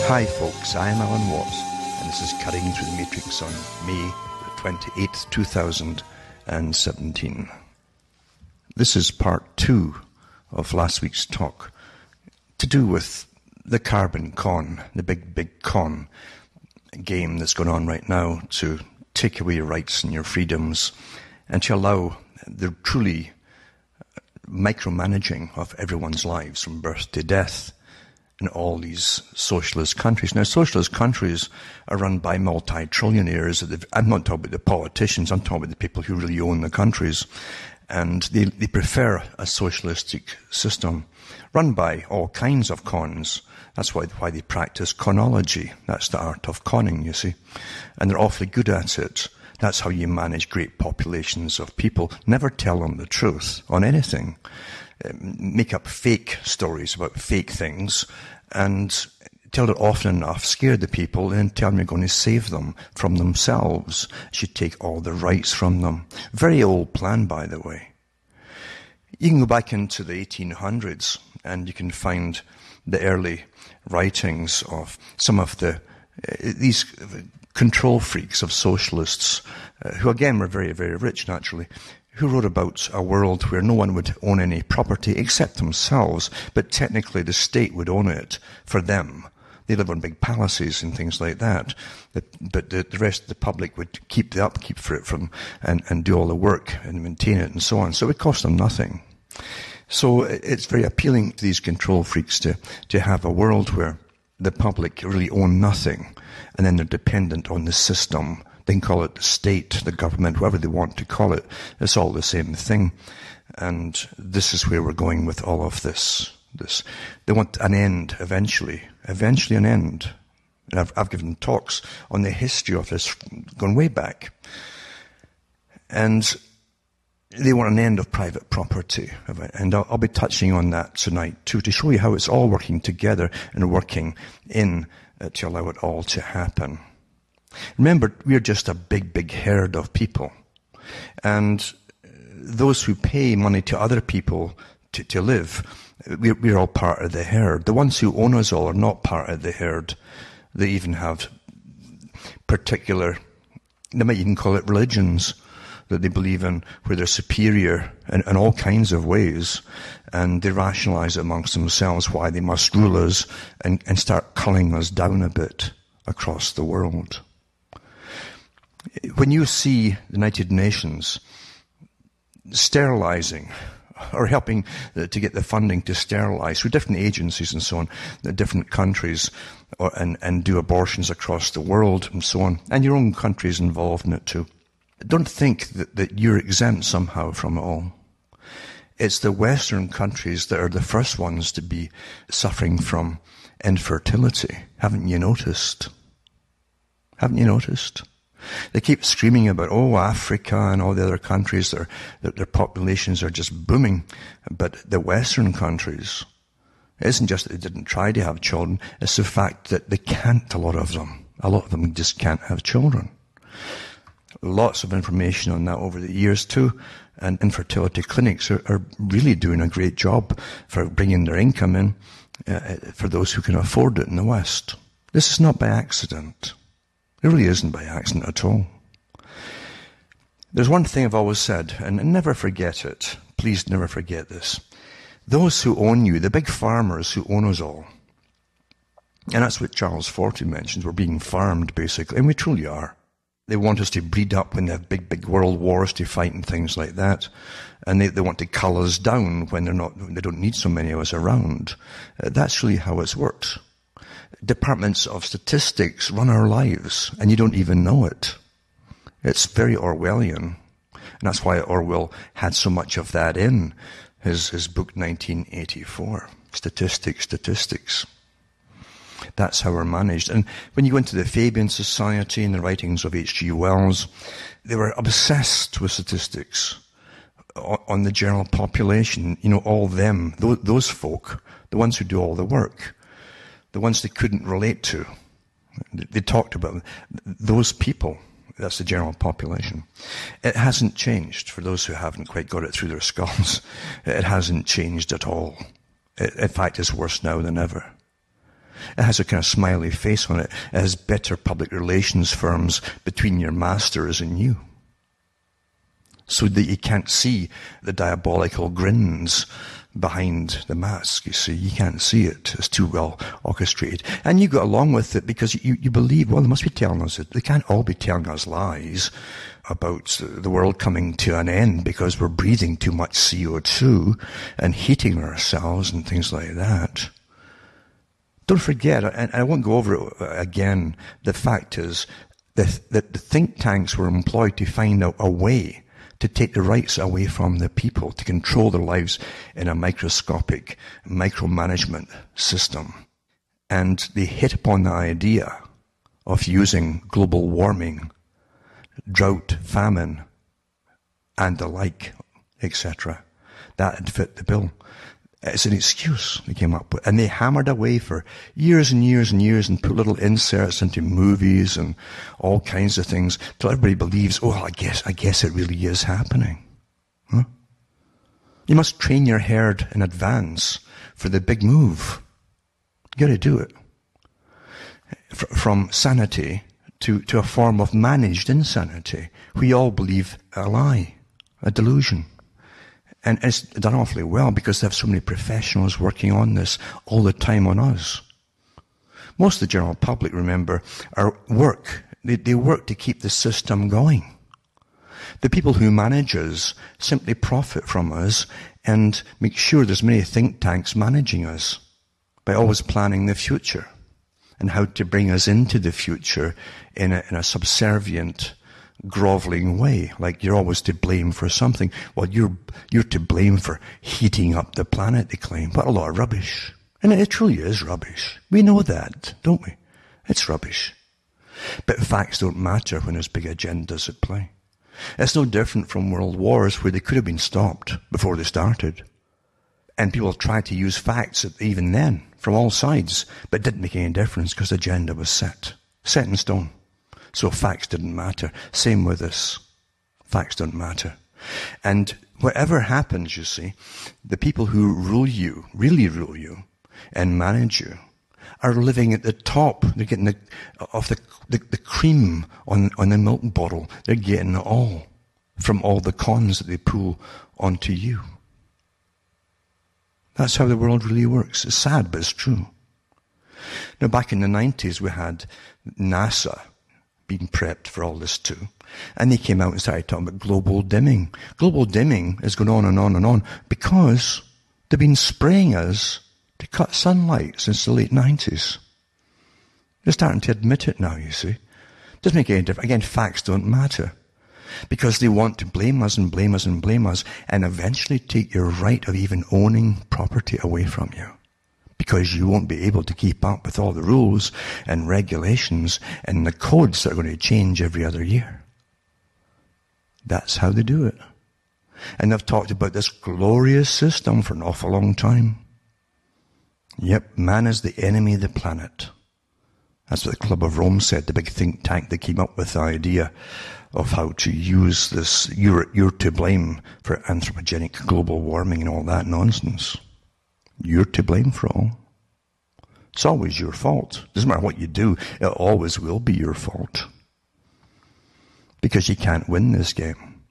Hi folks, I am Alan Watts, and this is Cutting Through the Matrix on May the 28th, 2017. This is part 2 of last week's talk, to do with the carbon con, the big con game that's going on right now to take away your rights and your freedoms and to allow the truly micromanaging of everyone's lives from birth to death in all these socialist countries. Now, socialist countries are run by multi-trillionaires. I'm not talking about the politicians, I'm talking about the people who really own the countries. And they prefer a socialistic system run by all kinds of cons. That's why they practice conology. That's the art of conning, you see. And they're awfully good at it. That's how you manage great populations of people. Never tell them the truth on anything. Make up fake stories about fake things and tell it often enough, scare the people, and tell them you're going to save them from themselves. You should take all the rights from them. Very old plan, by the way. You can go back into the 1800s and you can find the early writings of some of these control freaks of socialists, who again were very, very rich naturally, who wrote about a world where no one would own any property except themselves, but technically the state would own it for them. They live on big palaces and things like that, but the rest of the public would keep the upkeep for it and do all the work and maintain it and so on. So it would cost them nothing. So it's very appealing to these control freaks to have a world where the public really own nothing, and then they're dependent on the system. They can call it the state, the government, whatever they want to call it. It's all the same thing. And this is where we're going with all of this. They want an end eventually an end. And I've given talks on the history of this going way back. And they want an end of private property. And I'll be touching on that tonight too, to show you how it's all working together and working in to allow it all to happen. Remember, we're just a big herd of people. And those who pay money to other people to live, we're all part of the herd. The ones who own us all are not part of the herd. They even have particular, they might even call it religions that they believe in, where they're superior in all kinds of ways. And they rationalize it amongst themselves why they must rule us and start culling us down a bit across the world. When you see the United Nations sterilizing or helping to get the funding to sterilize through different agencies and so on, the different countries, and do abortions across the world and so on, and your own country is involved in it too, don't think that you're exempt somehow from it all. It's the Western countries that are the first ones to be suffering from infertility. Haven't you noticed? Haven't you noticed? They keep screaming about, Africa and all the other countries, their populations are just booming. But the Western countries, it isn't just that they didn't try to have children, it's the fact that they can't, a lot of them. A lot of them just can't have children. Lots of information on that over the years too. And infertility clinics are really doing a great job for bringing their income in for those who can afford it in the West. This is not by accident. It really isn't by accident at all. There's one thing I've always said, and never forget it. Please never forget this. Those who own you, the big farmers who own us all, and that's what Charles Forty mentions, we're being farmed basically, and we truly are. They want us to breed up when they have big world wars to fight and things like that. And they want to cull us down when they don't need so many of us around. That's really how it's worked. Departments of statistics run our lives, and you don't even know it. It's very Orwellian. And that's why Orwell had so much of that in his book 1984. Statistics. That's how we're managed. And when you go into the Fabian Society and the writings of H.G. Wells, they were obsessed with statistics on the general population. You know, all them, those folk, the ones who do all the work, the ones they couldn't relate to. They talked about those people. That's the general population. It hasn't changed for those who haven't quite got it through their skulls. It hasn't changed at all. In fact, it's worse now than ever. It has a kind of smiley face on it. It has better public relations firms between your masters and you, so that you can't see the diabolical grins behind the mask. You see, you can't see it. It's too well orchestrated. And you go along with it because you believe, well, they must be telling us it. They can't all be telling us lies about the world coming to an end because we're breathing too much CO2 and heating ourselves and things like that. Don't forget, and I won't go over it again, the fact is that the think tanks were employed to find out a way to take the rights away from the people, to control their lives in a microscopic micromanagement system. And they hit upon the idea of using global warming, drought, famine, and the like, etc. That had fit the bill. It's an excuse they came up with. And they hammered away for years and years and years and put little inserts into movies and all kinds of things till everybody believes, oh, I guess it really is happening. Huh? You must train your herd in advance for the big move. You got to do it. From sanity to a form of managed insanity. We all believe a lie, a delusion. And it's done awfully well because they have so many professionals working on this all the time on us. Most of the general public, remember, they work to keep the system going. The people who manage us simply profit from us and make sure there's many think tanks managing us by always planning the future and how to bring us into the future in a subservient, groveling way, like you're always to blame for something. Well, you're to blame for heating up the planet, they claim. What a lot of rubbish. And it truly is rubbish. We know that, don't we? It's rubbish. But facts don't matter when there's big agendas at play. It's no different from world wars where they could have been stopped before they started. And people tried to use facts even then from all sides, but it didn't make any difference because the agenda was set in stone. So facts didn't matter. Same with this. Facts don't matter. And whatever happens, you see, the people who rule you, really rule you, and manage you, are living at the top. They're getting the cream on the milk bottle. They're getting it all from all the cons that they pull onto you. That's how the world really works. It's sad, but it's true. Now, back in the 90s, we had NASA being prepped for all this too. And they came out and started talking about global dimming. Global dimming is going on and on and on because they've been spraying us to cut sunlight since the late 90s. They're starting to admit it now, you see. Doesn't make any difference. Again, facts don't matter. Because they want to blame us and blame us and blame us and eventually take your right of even owning property away from you. Because you won't be able to keep up with all the rules and regulations and the codes that are going to change every other year. That's how they do it. And they've talked about this glorious system for an awful long time. Yep, man is the enemy of the planet. That's what the Club of Rome said, the big think tank that came up with the idea of how to use this, you're to blame for anthropogenic global warming and all that nonsense. You're to blame for all. It's always your fault. Doesn't matter what you do, it always will be your fault. Because you can't win this game.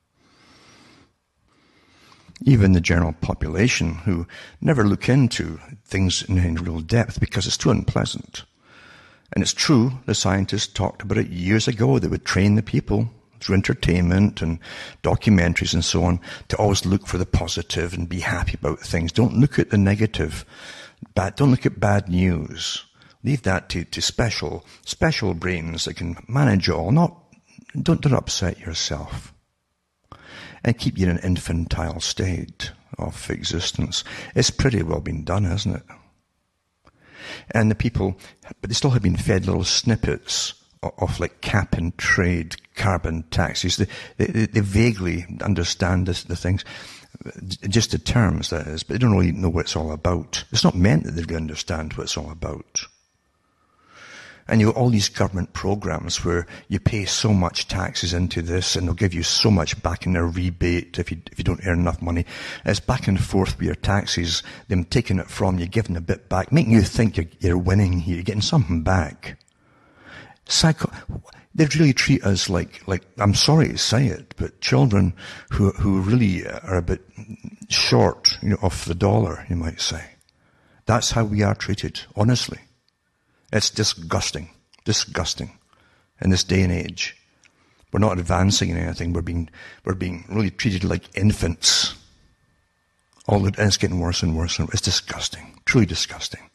Even the general population who never look into things in any real depth because it's too unpleasant. And it's true, the scientists talked about it years ago. They would train the people through entertainment and documentaries and so on to always look for the positive and be happy about things. Don't look at the negative. Don't look at bad news. Leave that to special brains that can manage it all. Don't upset yourself. And keep you in an infantile state of existence. It's pretty well been done, hasn't it? And the people, but they still have been fed little snippets of like cap and trade, carbon taxes. They vaguely understand the things, just the terms, that is, but they don't really know what it's all about. It's not meant that they really understand what it's all about. And you have all these government programs where you pay so much taxes into this and they'll give you so much back in a rebate if you don't earn enough money. It's back and forth with your taxes, them taking it from you, giving a bit back, making you think you're winning here, you're getting something back. They really treat us like, I'm sorry to say it, but children who really are a bit short, of the dollar, you might say. That's how we are treated, honestly. It's disgusting in this day and age. We're not advancing in anything. We're being really treated like infants. And it's getting worse and worse. It's disgusting, truly disgusting.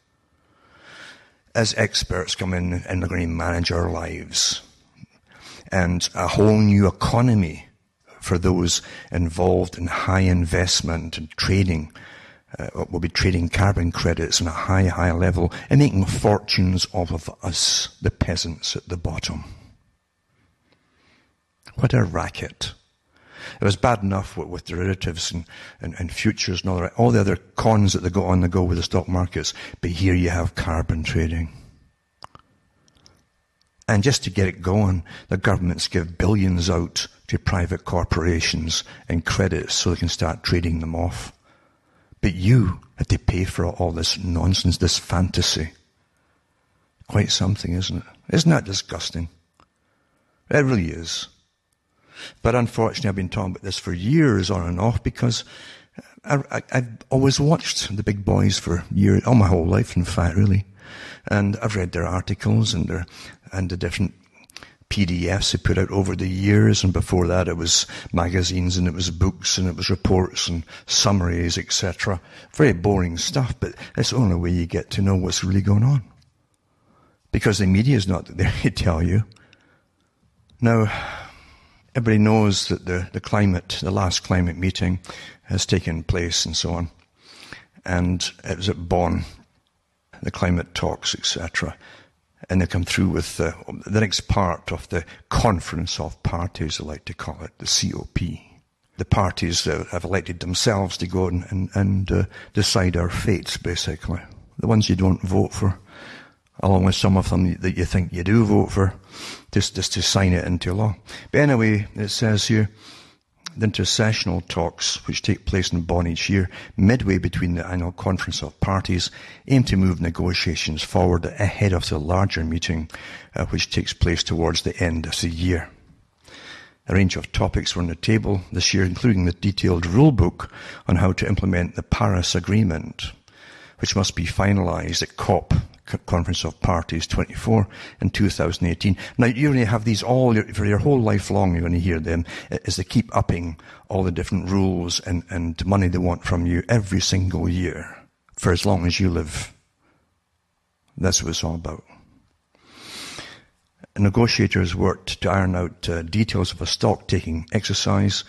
As experts come in and they're going to manage our lives, and a whole new economy for those involved in high investment and trading. We'll be trading carbon credits on a high level and making fortunes off of us, the peasants at the bottom. What a racket. It was bad enough with derivatives and futures and all the other cons that they got on the go with the stock markets, but here you have carbon trading. And just to get it going, the governments give billions out to private corporations and credits so they can start trading them off. But you had to pay for all this nonsense, this fantasy. Quite something, isn't it? Isn't that disgusting? It really is. But unfortunately, I've been talking about this for years on and off because I've always watched the big boys for years, all my whole life, in fact, really. And I've read their articles and the different PDFs they put out over the years, and before that it was magazines and it was books and it was reports and summaries, etc. Very boring stuff, but it's the only way you get to know what's really going on. Because the media is not there to tell you. Now, everybody knows that the last climate meeting has taken place and so on. And it was at Bonn, the climate talks, etc. And they come through with the next part of the Conference of Parties, I like to call it, the COP. The parties that have elected themselves to go and decide our fates, basically. The ones you don't vote for, along with some of them that you think you do vote for, just to sign it into law. But anyway, it says here, the intersessional talks, which take place in Bonn each year, midway between the annual Conference of Parties, aim to move negotiations forward ahead of the larger meeting, which takes place towards the end of the year. A range of topics were on the table this year, including the detailed rule book on how to implement the Paris Agreement, which must be finalised at COP, Conference of Parties 24 in 2018. Now, you're going to have these for your whole life long, you're going to hear them, as they keep upping all the different rules and money they want from you every single year, for as long as you live. That's what it's all about. Negotiators worked to iron out details of a stock-taking exercise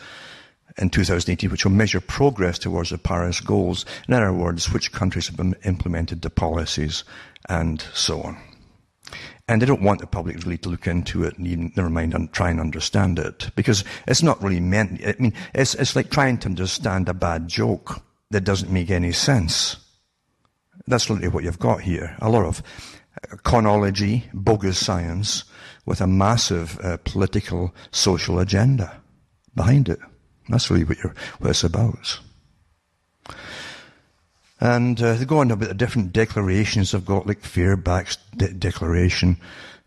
in 2018, which will measure progress towards the Paris goals. In other words, which countries have implemented the policies and so on. And they don't want the public really to look into it and even, never mind, try and understand it, because it's not really meant. I mean, it's like trying to understand a bad joke that doesn't make any sense. That's literally what you've got here. A lot of chronology, bogus science, with a massive political, social agenda behind it. That's really what it's about. And they go on about the different declarations they've got, like Fairbanks Declaration,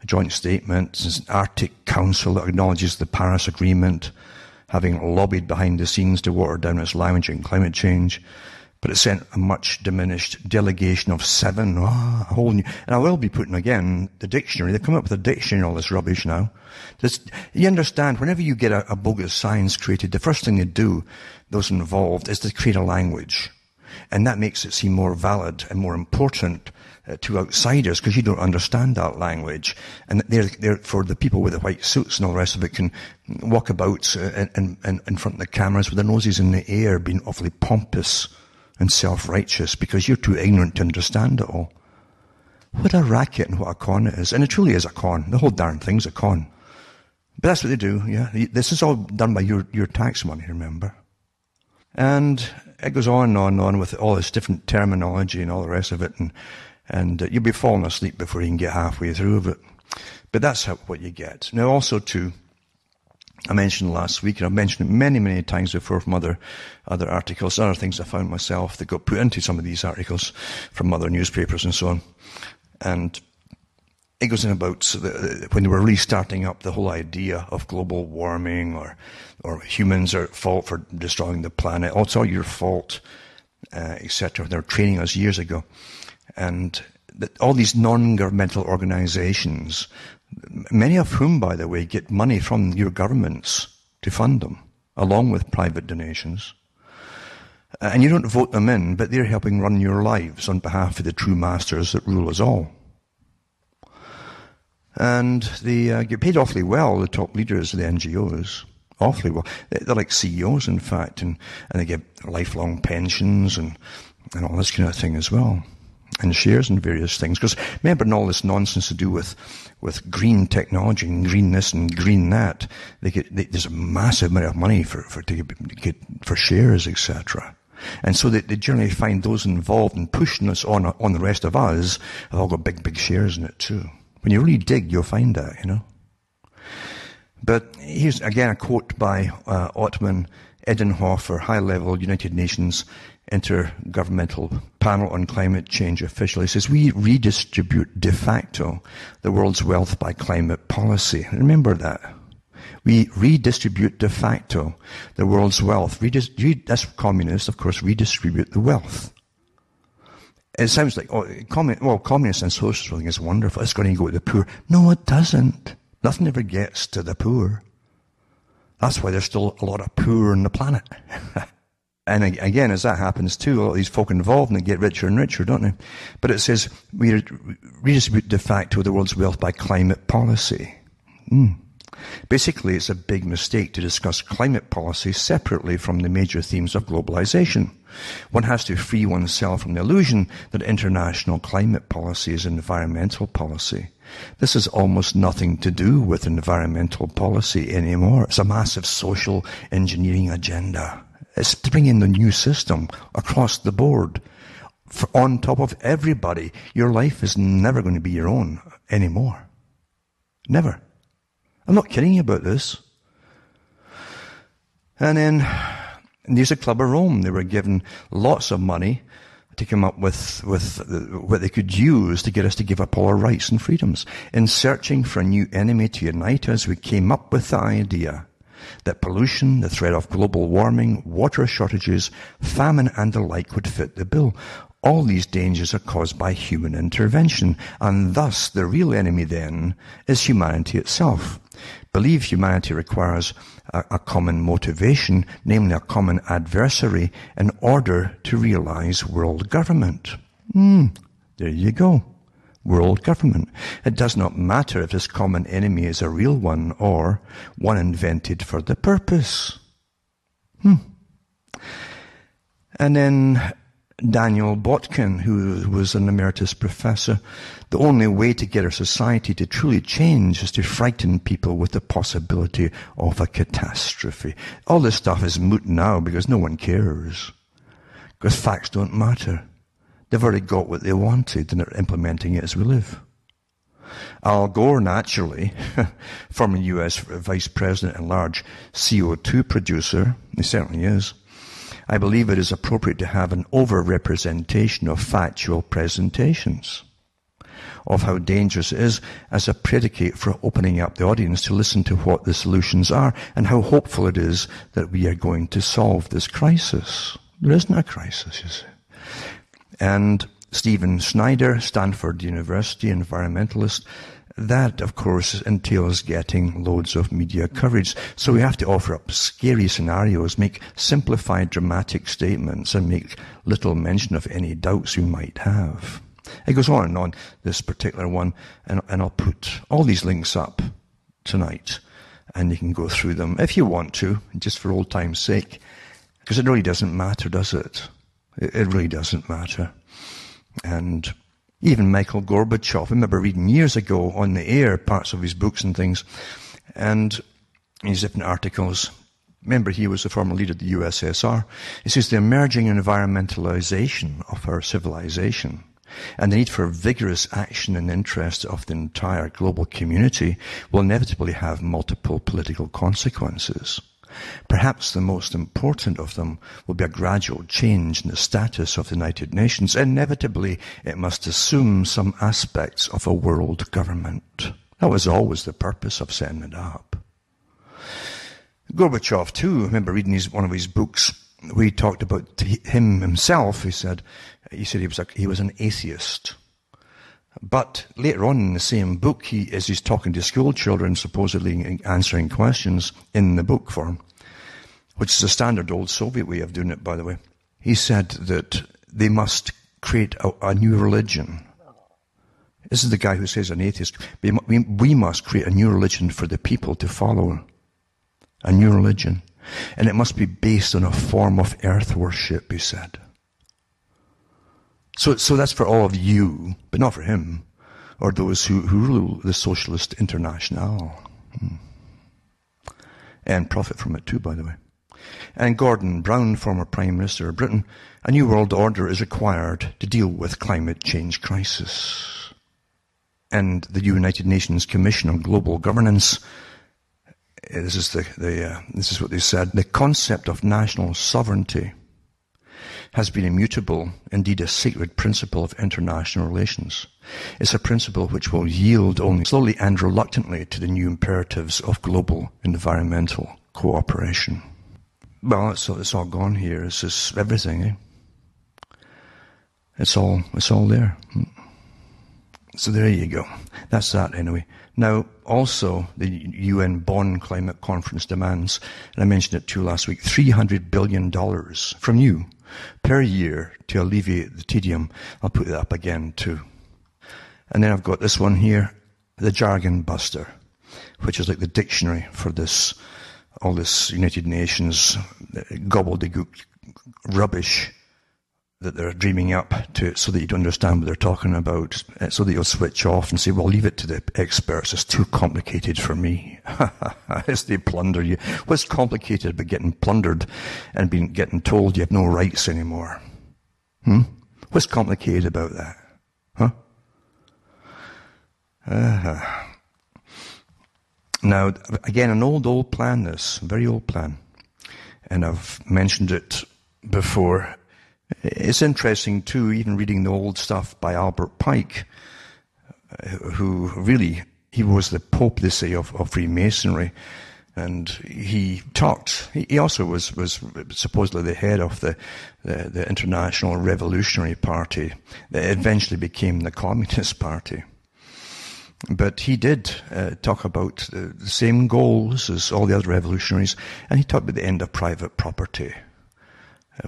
a joint statement, an Arctic Council that acknowledges the Paris Agreement, having lobbied behind the scenes to water down its language and climate change. But it sent a much diminished delegation of 7, a whole new, and I will be putting again the dictionary. They come up with a dictionary and all this rubbish now. You understand, whenever you get a bogus science created, the first thing they do, those involved, is to create a language. And that makes it seem more valid and more important to outsiders, because you don't understand that language. And they're for the people with the white suits and all the rest of it can walk about in front of the cameras with their noses in the air, being awfully pompous and self-righteous, because you're too ignorant to understand it all. What a racket and what a con it is. And it truly is a con. The whole darn thing's a con. But that's what they do, yeah. This is all done by your tax money, remember. And it goes on and on and on with all this different terminology and all the rest of it. And And you'll be falling asleep before you can get halfway through of it. But that's what you get. Now also too, I mentioned last week, and I've mentioned it many, many times before from other articles, other things I found myself that got put into some of these articles from other newspapers and so on. And it goes in about when they were really starting up the whole idea of global warming or humans are at fault for destroying the planet. Oh, it's all your fault, etc. They were training us years ago. And all these non-governmental organizations, many of whom, by the way, get money from your governments to fund them, along with private donations. And you don't vote them in, but they're helping run your lives on behalf of the true masters that rule us all. And they get paid awfully well, the top leaders of the NGOs. Awfully well. They're like CEOs, in fact, and they get lifelong pensions and all this kind of thing as well. And shares in various things. Because remember, in all this nonsense to do with green technology and green this and green that, there's a massive amount of money for shares, etc. And so they generally find those involved in pushing us on the rest of us have all got big shares in it too. When you really dig, you'll find that, you know. But here's again a quote by Ottman Edenhofer, high-level United Nations Intergovernmental Panel on Climate Change official. He says, we redistribute de facto the world's wealth by climate policy. Remember that. We redistribute de facto the world's wealth. That's communists, of course, redistribute the wealth. It sounds like, communists and socialists think it's wonderful. It's going to go to the poor. No, it doesn't. Nothing ever gets to the poor. That's why there's still a lot of poor on the planet. And again, as that happens too, all these folk involved and they get richer and richer, don't they? But it says, we redistribute de facto the world's wealth by climate policy. Basically, it's a big mistake to discuss climate policy separately from the major themes of globalization. One has to free oneself from the illusion that international climate policy is environmental policy. This has almost nothing to do with environmental policy anymore. It's a massive social engineering agenda. It's to bring in the new system across the board. On top of everybody, your life is never going to be your own anymore. Never. I'm not kidding you about this. And then, there's a Club of Rome. They were given lots of money to come up with what they could use to get us to give up all our rights and freedoms. In searching for a new enemy to unite us, we came up with the idea that pollution, the threat of global warming, water shortages, famine and the like would fit the bill. All these dangers are caused by human intervention, and thus the real enemy then is humanity itself. Believe humanity requires a common motivation, namely a common adversary, in order to realize world government. There you go. World government. It does not matter if this common enemy is a real one or one invented for the purpose. And then Daniel Botkin, who was an emeritus professor, the only way to get our society to truly change is to frighten people with the possibility of a catastrophe. All this stuff is moot now because no one cares. Because facts don't matter. They've already got what they wanted and they're implementing it as we live. Al Gore, naturally, former US Vice President and large CO2 producer, he certainly is. I believe it is appropriate to have an over-representation of factual presentations of how dangerous it is as a predicate for opening up the audience to listen to what the solutions are and how hopeful it is that we are going to solve this crisis. There isn't a crisis, you see. And Stephen Snyder, Stanford University environmentalist, that, of course, entails getting loads of media coverage. So we have to offer up scary scenarios, make simplified dramatic statements, and make little mention of any doubts we might have. It goes on and on, this particular one, and I'll put all these links up tonight, and you can go through them if you want to, just for old time's sake, because it really doesn't matter, does it? It really doesn't matter. And even Michael Gorbachev, I remember reading years ago on the air parts of his books and things, and his different articles. Remember, he was the former leader of the USSR. He says the emerging environmentalization of our civilization And the need for vigorous action in the interest of the entire global community will inevitably have multiple political consequences. Perhaps the most important of them will be a gradual change in the status of the United Nations. Inevitably, it must assume some aspects of a world government. That was always the purpose of setting it up. Gorbachev, too, I remember reading one of his books where he talked about him himself. He said he was an atheist. But later on in the same book, as he's talking to school children, supposedly answering questions in the book form, which is a standard old Soviet way of doing it, by the way, he said that they must create a new religion. This is the guy who says an atheist. We must create a new religion for the people to follow. A new religion. And it must be based on a form of earth worship, he said. So that's for all of you, but not for him, or those who rule the Socialist International. And profit from it too, by the way. And Gordon Brown, former Prime Minister of Britain, a new world order is required to deal with climate change crisis. And the United Nations Commission on Global Governance, this is what they said, the concept of national sovereignty has been immutable, indeed a sacred principle of international relations. It's a principle which will yield only slowly and reluctantly to the new imperatives of global environmental cooperation. Well, it's all gone here. It's just everything, eh? It's all there. So there you go. That's that anyway. Now, also, the UN Bonn Climate Conference demands, and I mentioned it too last week, $300 billion from you per year to alleviate the tedium. I'll put that up again too. And then I've got this one here, the Jargon Buster, which is like the dictionary for all this United Nations gobbledygook rubbish that they're dreaming up so that you don't understand what they're talking about, so that you'll switch off and say, well, leave it to the experts. It's too complicated for me. As they plunder you. What's complicated about getting plundered and getting told you have no rights anymore? What's complicated about that? Now, again, an old plan, this, very old plan. And I've mentioned it before. It's interesting, too, even reading the old stuff by Albert Pike, who really, he was the Pope, they say, of Freemasonry. And he also was supposedly the head of the International Revolutionary Party that eventually became the Communist Party. But he did talk about the same goals as all the other revolutionaries, and he talked about the end of private property,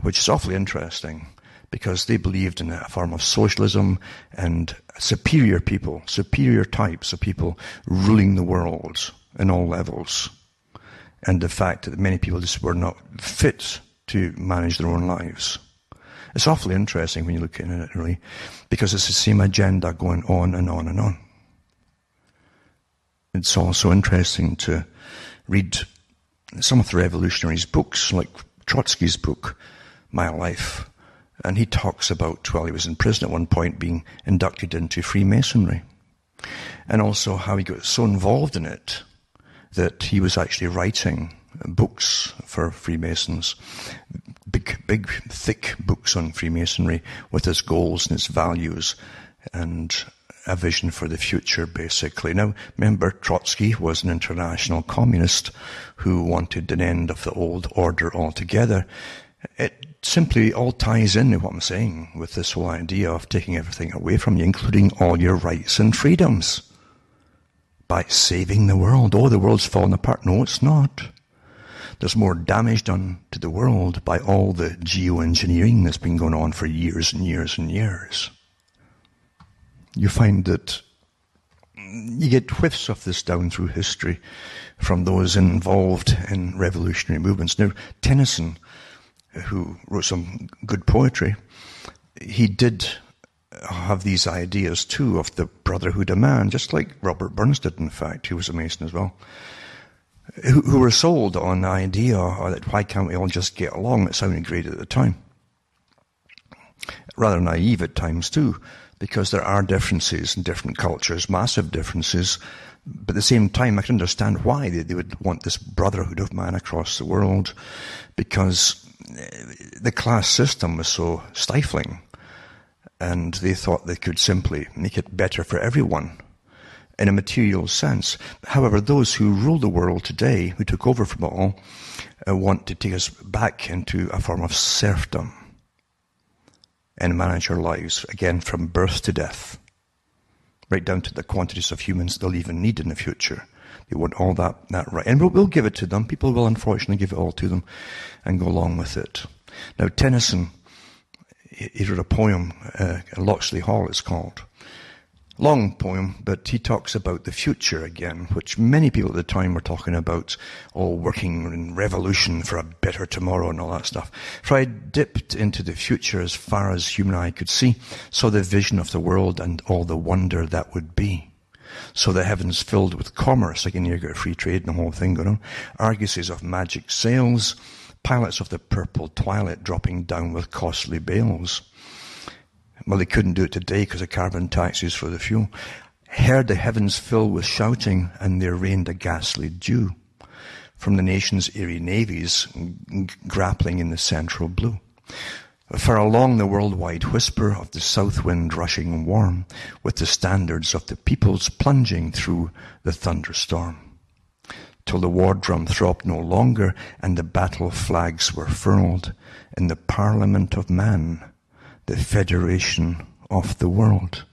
which is awfully interesting, because they believed in a form of socialism and superior people, superior types of people ruling the world in all levels, and the fact that many people just were not fit to manage their own lives. It's awfully interesting when you look at it, really, because it's the same agenda going on and on and on. It's also interesting to read some of the revolutionaries' books, like Trotsky's book, My Life. And he talks about, while he was in prison at one point, being inducted into Freemasonry. And also how he got so involved in it that he was actually writing books for Freemasons. Big, thick books on Freemasonry with its goals and its values and a vision for the future, basically. Now, remember, Trotsky was an international communist who wanted an end of the old order altogether. It simply all ties in with what I'm saying, with this whole idea of taking everything away from you, including all your rights and freedoms, by saving the world. Oh, the world's falling apart. No, it's not. There's more damage done to the world by all the geoengineering that's been going on for years and years and years. You find that you get whiffs of this down through history from those involved in revolutionary movements. Now, Tennyson, who wrote some good poetry, he did have these ideas too of the brotherhood of man, just like Robert Burns did, in fact. He was a Mason as well, who were sold on the idea that why can't we all just get along? It sounded great at the time. Rather naive at times too. because there are differences in different cultures, massive differences. But at the same time, I can understand why they would want this brotherhood of man across the world, because the class system was so stifling, and they thought they could simply make it better for everyone in a material sense. However, those who rule the world today, who took over from it all, want to take us back into a form of serfdom and manage our lives, again, from birth to death, right down to the quantities of humans they'll even need in the future. They want all that right. And we'll give it to them. People will unfortunately give it all to them and go along with it. Now, Tennyson, he wrote a poem, Locksley Hall it's called. Long poem, but he talks about the future again, which many people at the time were talking about, all working in revolution for a better tomorrow and all that stuff. For I dipped into the future as far as human eye could see, saw the vision of the world and all the wonder that would be. So the heavens filled with commerce, again you've got free trade and the whole thing going on, argosies of magic sails, pilots of the purple twilight dropping down with costly bales. Well, they couldn't do it today because of carbon taxes for the fuel. Heard the heavens fill with shouting, and there rained a ghastly dew from the nation's airy navies grappling in the central blue. For along the worldwide whisper of the south wind rushing warm, with the standards of the peoples plunging through the thunderstorm, till the war drum throbbed no longer, and the battle flags were furled in the Parliament of Man, the federation of the world.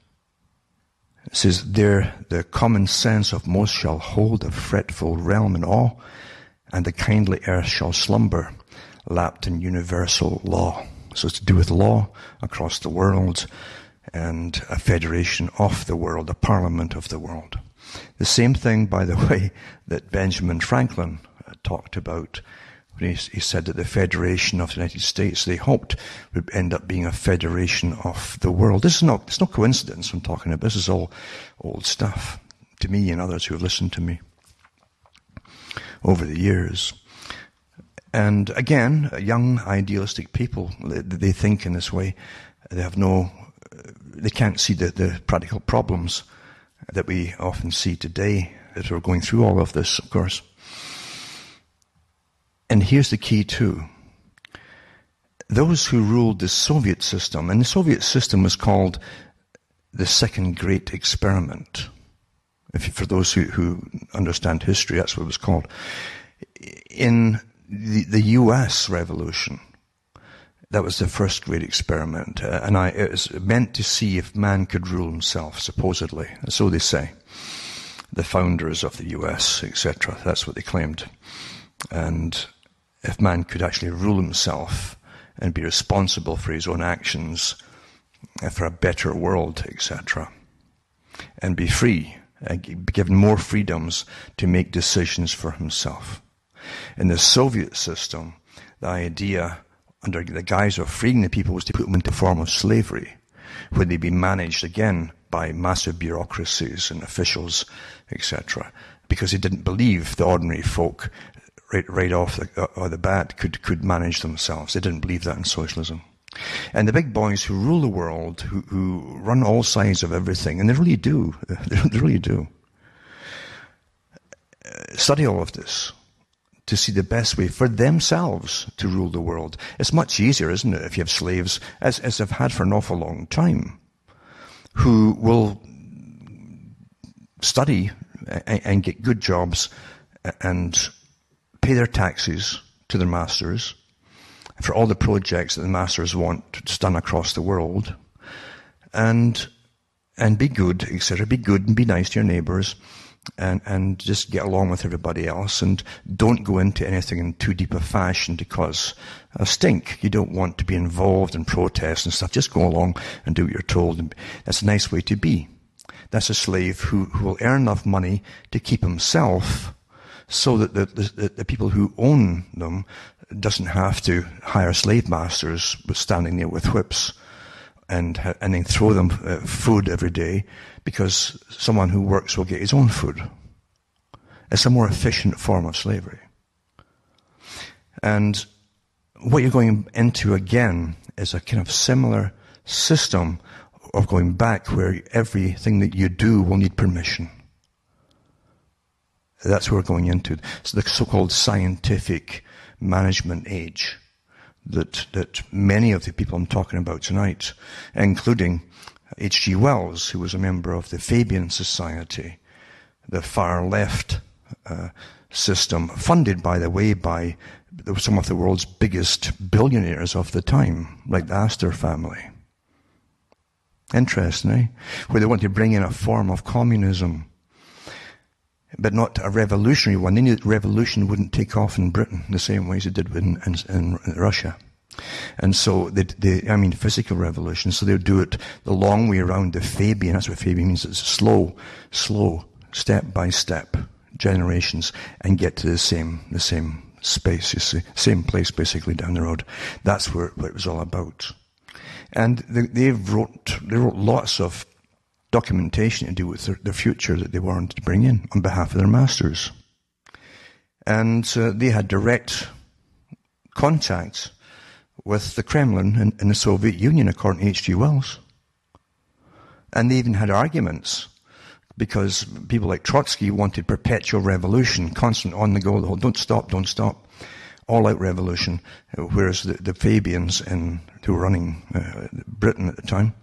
It says, there the common sense of most shall hold a fretful realm in awe, and the kindly earth shall slumber, lapped in universal law. So it's to do with law across the world, and a federation of the world, a parliament of the world. The same thing, by the way, that Benjamin Franklin talked about when he said that the Federation of the United States, they hoped, would end up being a federation of the world. It's no coincidence I'm talking about. This is all old stuff to me and others who have listened to me over the years. And again, young idealistic people, they think in this way. They can't see the practical problems that we often see today as we're going through all of this, of course. And here's the key too. Those who ruled the Soviet system, and the Soviet system was called the Second Great Experiment. For those who understand history, that's what it was called. In the US Revolution, that was the first great experiment. And it was meant to see if man could rule himself, supposedly. So they say. The founders of the US, etc. That's what they claimed. And if man could actually rule himself and be responsible for his own actions, for a better world, etc., and be free, be given more freedoms to make decisions for himself. In the Soviet system, the idea, under the guise of freeing the people, was to put them into a form of slavery, where they'd be managed again by massive bureaucracies and officials, etc., because they didn't believe the ordinary folk right off the bat could manage themselves. They didn't believe that in socialism. And the big boys who rule the world, who run all sides of everything, and they really do, they really do, study all of this to see the best way for themselves to rule the world. It's much easier, isn't it, if you have slaves, as I've had for an awful long time, who will study and get good jobs and pay their taxes to their masters for all the projects that the masters want done across the world, and be good, etc. Be good and be nice to your neighbors, and just get along with everybody else, and don't go into anything in too deep a fashion to cause a stink. You don't want to be involved in protests and stuff. Just go along and do what you're told. And that's a nice way to be. That's a slave who will earn enough money to keep himself, so that the people who own them doesn't have to hire slave masters standing there with whips and then throw them food every day, because someone who works will get his own food. It's a more efficient form of slavery. And what you're going into again is a kind of similar system of going back, where everything that you do will need permission. That's what we're going into. So the so-called scientific management age that many of the people I'm talking about tonight, including H.G. Wells, who was a member of the Fabian Society, the far left system, funded, by the way, by some of the world's biggest billionaires of the time, like the Astor family. Interesting, eh? Where they want to bring in a form of communism, but not a revolutionary one. They knew that revolution wouldn't take off in Britain the same way as it did in Russia. And so physical revolution. So they would do it the long way around the Fabian. That's what Fabian means. It's slow, step by step, generations, and get to the same space, you see, same place basically down the road. That's what it was all about. And they wrote lots of documentation to do with their future that they wanted to bring in on behalf of their masters. And they had direct contact with the Kremlin in the Soviet Union, according to H.G. Wells. And they even had arguments, because people like Trotsky wanted perpetual revolution, constant on the go, the whole don't stop, all-out revolution, whereas the Fabians who were running Britain at the time,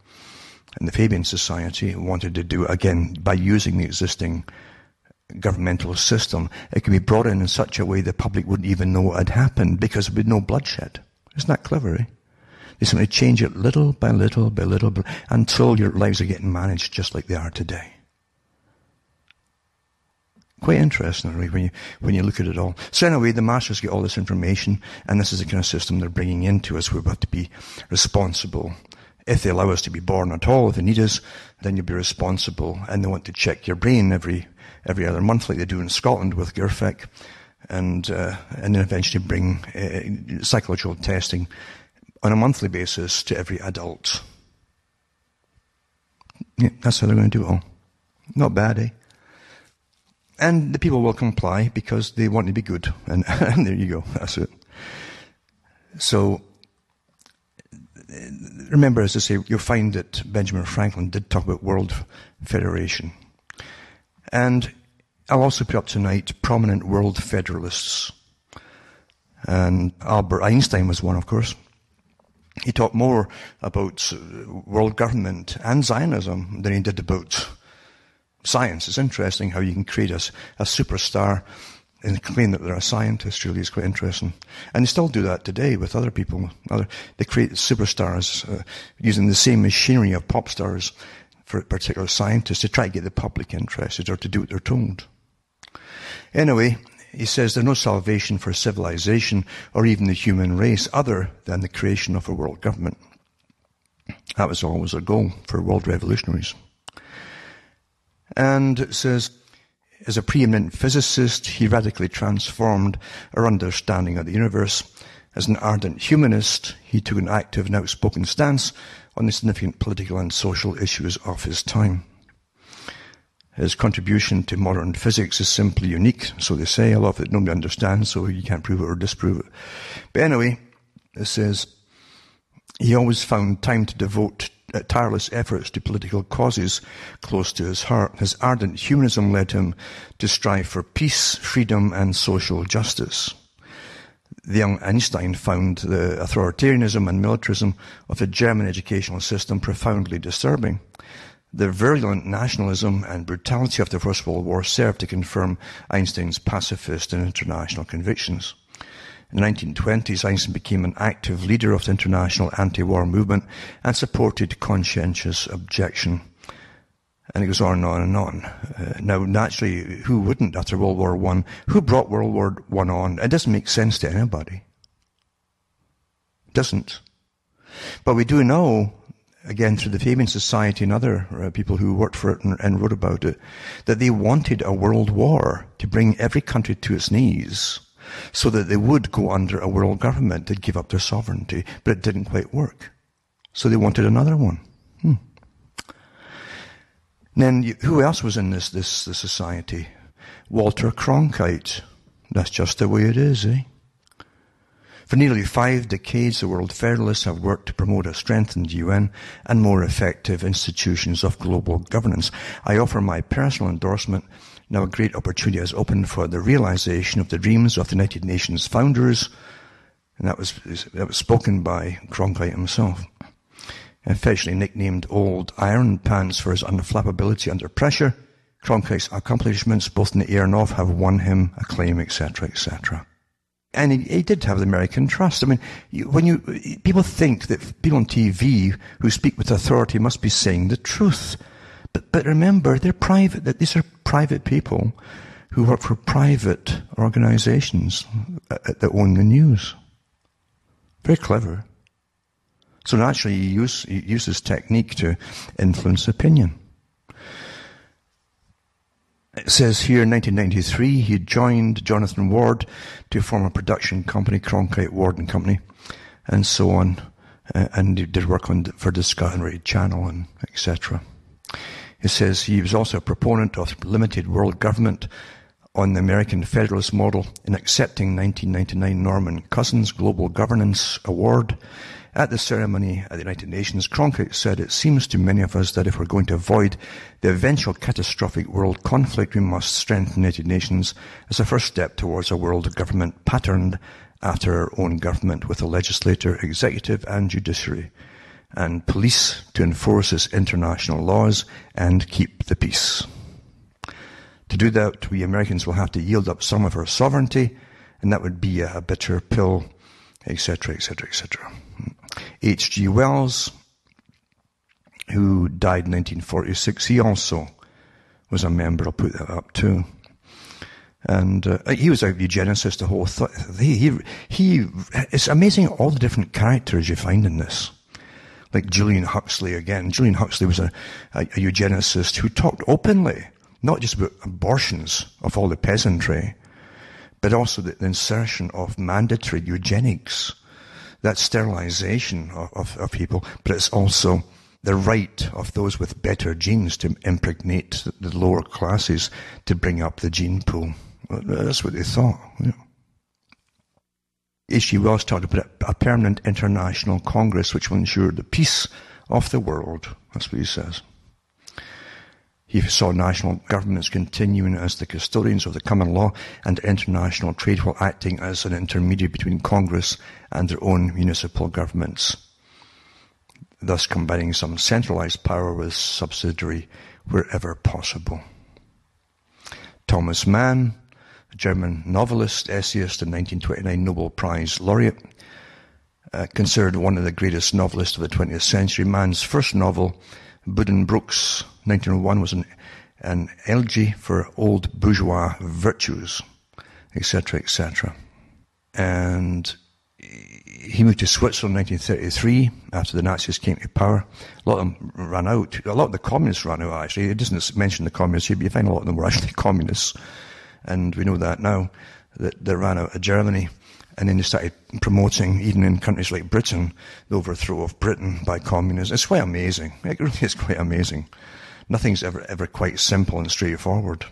and the Fabian Society wanted to do it again by using the existing governmental system. It could be brought in such a way the public wouldn't even know what had happened, because there would be no bloodshed. Isn't that clever, eh? They simply change it little by little until your lives are getting managed just like they are today. Quite interesting, really, when you look at it all. So anyway, the masters get all this information, and this is the kind of system they're bringing into us. We're about to be responsible. If they allow us to be born at all, if they need us, then you'll be responsible. And they want to check your brain every other month, like they do in Scotland with GERFEC, and then eventually bring psychological testing on a monthly basis to every adult. Yeah, that's how they're going to do it all. Not bad, eh? And the people will comply because they want to be good. And there you go. That's it. So, remember, as I say, you'll find that Benjamin Franklin did talk about World Federation. And I'll also put up tonight prominent world federalists. And Albert Einstein was one, of course. He talked more about world government and Zionism than he did about science. It's interesting how you can create a superstar and claim that they're a scientist. Really is quite interesting. And they still do that today with other people. They create superstars using the same machinery of pop stars for particular scientists to try to get the public interested or to do what they're told. Anyway, he says there's no salvation for civilization or even the human race other than the creation of a world government. That was always a goal for world revolutionaries. And it says, as a preeminent physicist, he radically transformed our understanding of the universe. As an ardent humanist, he took an active and outspoken stance on the significant political and social issues of his time. His contribution to modern physics is simply unique, so they say. A lot of it nobody understands, so you can't prove it or disprove it. But anyway, it says, he always found time to devote tireless efforts to political causes close to his heart. His ardent humanism led him to strive for peace, freedom, and social justice. The young Einstein found the authoritarianism and militarism of the German educational system profoundly disturbing. The virulent nationalism and brutality of the First World War served to confirm Einstein's pacifist and international convictions. In the 1920s, Einstein became an active leader of the international anti-war movement and supported conscientious objection. And it goes on and on and on. Now, naturally, who wouldn't after World War I? Who brought World War I on? It doesn't make sense to anybody. It doesn't. But we do know, again, through the Fabian Society and other people who worked for it and wrote about it, that they wanted a world war to bring every country to its knees, so that they would go under a world government to give up their sovereignty, but it didn't quite work. So they wanted another one. Then who else was in this society? Walter Cronkite. That's just the way it is, eh? For nearly 5 decades, the World Federalists have worked to promote a strengthened UN and more effective institutions of global governance. I offer my personal endorsement. Now a great opportunity has opened for the realization of the dreams of the United Nations founders, and that was spoken by Cronkite himself. Affectionately nicknamed Old Iron Pants for his unflappability under pressure, Cronkite's accomplishments, both in the air and off, have won him acclaim, etc., etc. And he did have the American trust. I mean, people think that people on TV who speak with authority must be saying the truth. But remember, they're private. That these are private people who work for private organizations that own the news. Very clever. So naturally, he uses technique to influence opinion. It says here, in 1993, he joined Jonathan Ward to form a production company, Cronkite Ward and Company, and so on, and he did work for Discovery Channel and etc. It says he was also a proponent of limited world government on the American Federalist model in accepting 1999 Norman Cousins Global Governance Award. At the ceremony at the United Nations, Cronkite said, "It seems to many of us that if we're going to avoid the eventual catastrophic world conflict, we must strengthen the United Nations as a first step towards a world government patterned after our own government, with a legislature, executive and judiciary, and police to enforce its international laws and keep the peace. To do that, we Americans will have to yield up some of our sovereignty, and that would be a bitter pill," etc., etc., etc. H.G. Wells, who died in 1946, he also was a member. I'll put that up too. And he was a eugenicist. The whole it's amazing all the different characters you find in this. Like Julian Huxley again. Julian Huxley was a eugenicist who talked openly, not just about abortions of all the peasantry, but also the insertion of mandatory eugenics. That sterilization of people, but it's also the right of those with better genes to impregnate the lower classes to bring up the gene pool. That's what they thought. H.G. Wells talked about a permanent international congress which will ensure the peace of the world. That's what he says. He saw national governments continuing as the custodians of the common law and international trade, while acting as an intermediary between Congress and their own municipal governments, thus combining some centralized power with subsidiary wherever possible. Thomas Mann, a German novelist, essayist, and 1929 Nobel Prize laureate, considered one of the greatest novelists of the 20th century. Mann's first novel, Buddenbrooks, 1901, was an elegy for old bourgeois virtues, etc., etc. And he moved to Switzerland in 1933 after the Nazis came to power. A lot of them ran out. A lot of the communists ran out, actually. It doesn't mention the communists here, but you find a lot of them were actually communists. And we know that now, that they ran out of Germany. And then they started promoting, even in countries like Britain, the overthrow of Britain by communists. It's quite amazing. It really is quite amazing. Nothing's ever quite simple and straightforward.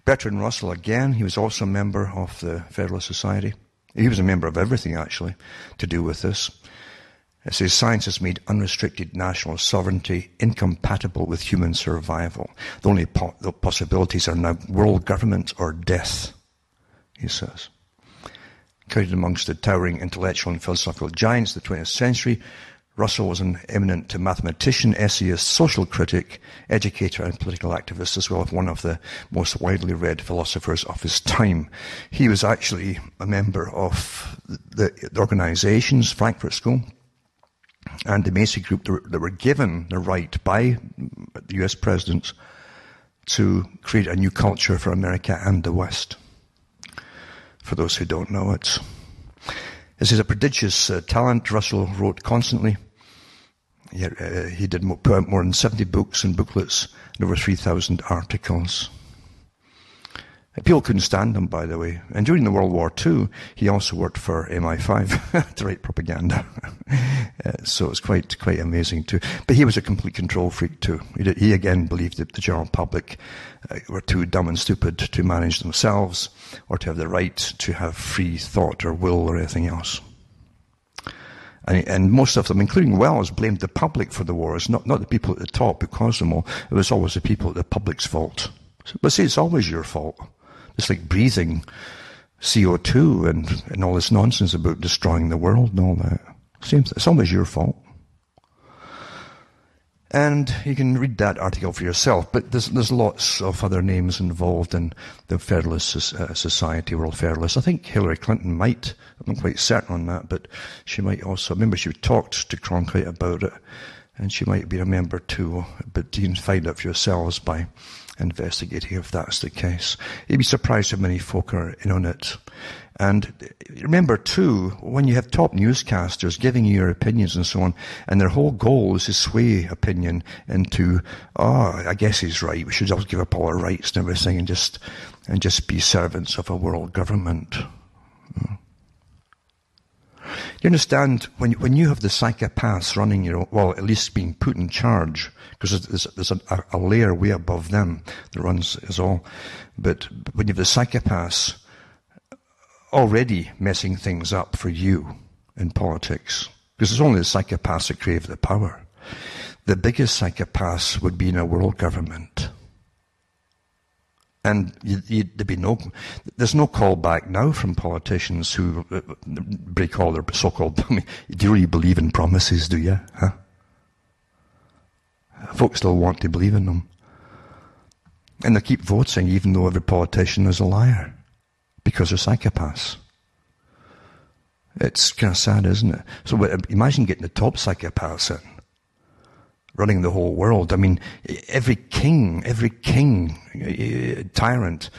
Bertrand Russell, again, he was also a member of the Federalist Society. He was a member of everything, actually, to do with this. It says, "Science has made unrestricted national sovereignty incompatible with human survival. The only possibilities are now world government or death," he says. Counted amongst the towering intellectual and philosophical giants of the 20th century, Russell was an eminent mathematician, essayist, social critic, educator, and political activist, as well as one of the most widely read philosophers of his time. He was actually a member of the organizations, Frankfurt School and the Macy Group, that were given the right by the US presidents to create a new culture for America and the West. For those who don't know it. This is a prodigious talent. Russell wrote constantly. He did put out more than 70 books and booklets and over 3,000 articles. People couldn't stand him, by the way. And during the World War II, he also worked for MI5 to write propaganda. So it's quite amazing too. But he was a complete control freak too. He again believed that the general public were too dumb and stupid to manage themselves or to have the right to have free thought or will or anything else. And most of them, including Wells, blamed the public for the wars, not the people at the top who caused them all. It was always the people at the public's fault. But see, it's always your fault. It's like breathing CO2 and all this nonsense about destroying the world and all that. It's always your fault. And you can read that article for yourself, but there's lots of other names involved in the Federalist Society, World Federalists. I think Hillary Clinton might, I'm not quite certain on that, but she might also, remember she talked to Cronkite about it, and she might be a member too, but you can find out for yourselves by investigating if that's the case. You'd be surprised how many folk are in on it. And remember too, when you have top newscasters giving you your opinions and so on, and their whole goal is to sway opinion into, I guess he's right, we should all give up all our rights and everything and just be servants of a world government. You understand, when you have the psychopaths running at least being put in charge, because there's a layer way above them that runs is all, but when you have the psychopaths already messing things up for you in politics, because it's only the psychopaths that crave the power. The biggest psychopaths would be in a world government. And there's no callback now from politicians who break all their so-called, do you really believe in promises, do you? Huh? Folks still want to believe in them. And they keep voting even though every politician is a liar. Because they're psychopaths. It's kind of sad, isn't it? So imagine getting the top psychopaths in, running the whole world. I mean, every king, tyrant,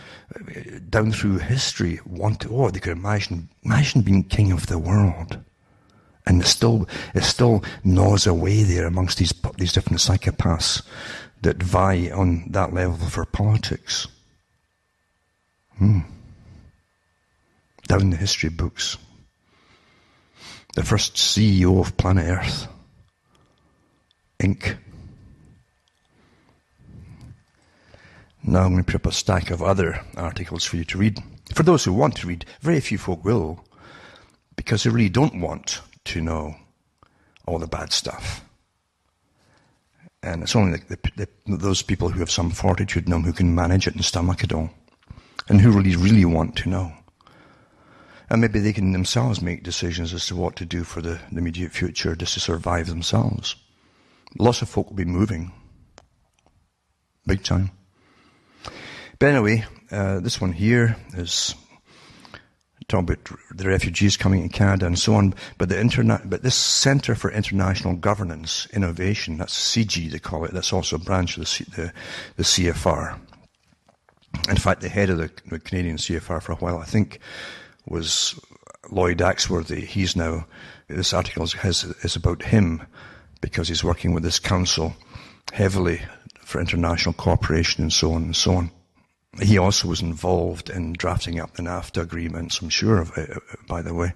down through history they could imagine being king of the world. And it still gnaws away there amongst these different psychopaths that vie on that level for politics. Down the history books. The first CEO of Planet Earth, Inc. Now I'm going to put up a stack of other articles for you to read. For those who want to read, very few folk will, because they really don't want to know all the bad stuff. And it's only those people who have some fortitude in them who can manage it and stomach it all, and who really want to know. And maybe they can themselves make decisions as to what to do for the immediate future just to survive themselves. Lots of folk will be moving. Big time. But anyway, this one here is talking about the refugees coming in Canada and so on. But this Centre for International Governance Innovation, that's CIGI they call it, that's also a branch of the CFR. In fact, the head of the Canadian CFR for a while, I think, was Lloyd Axworthy. This article is about him because he's working with this council heavily for international cooperation and so on and so on. He also was involved in drafting up the NAFTA agreements, I'm sure of it, by the way,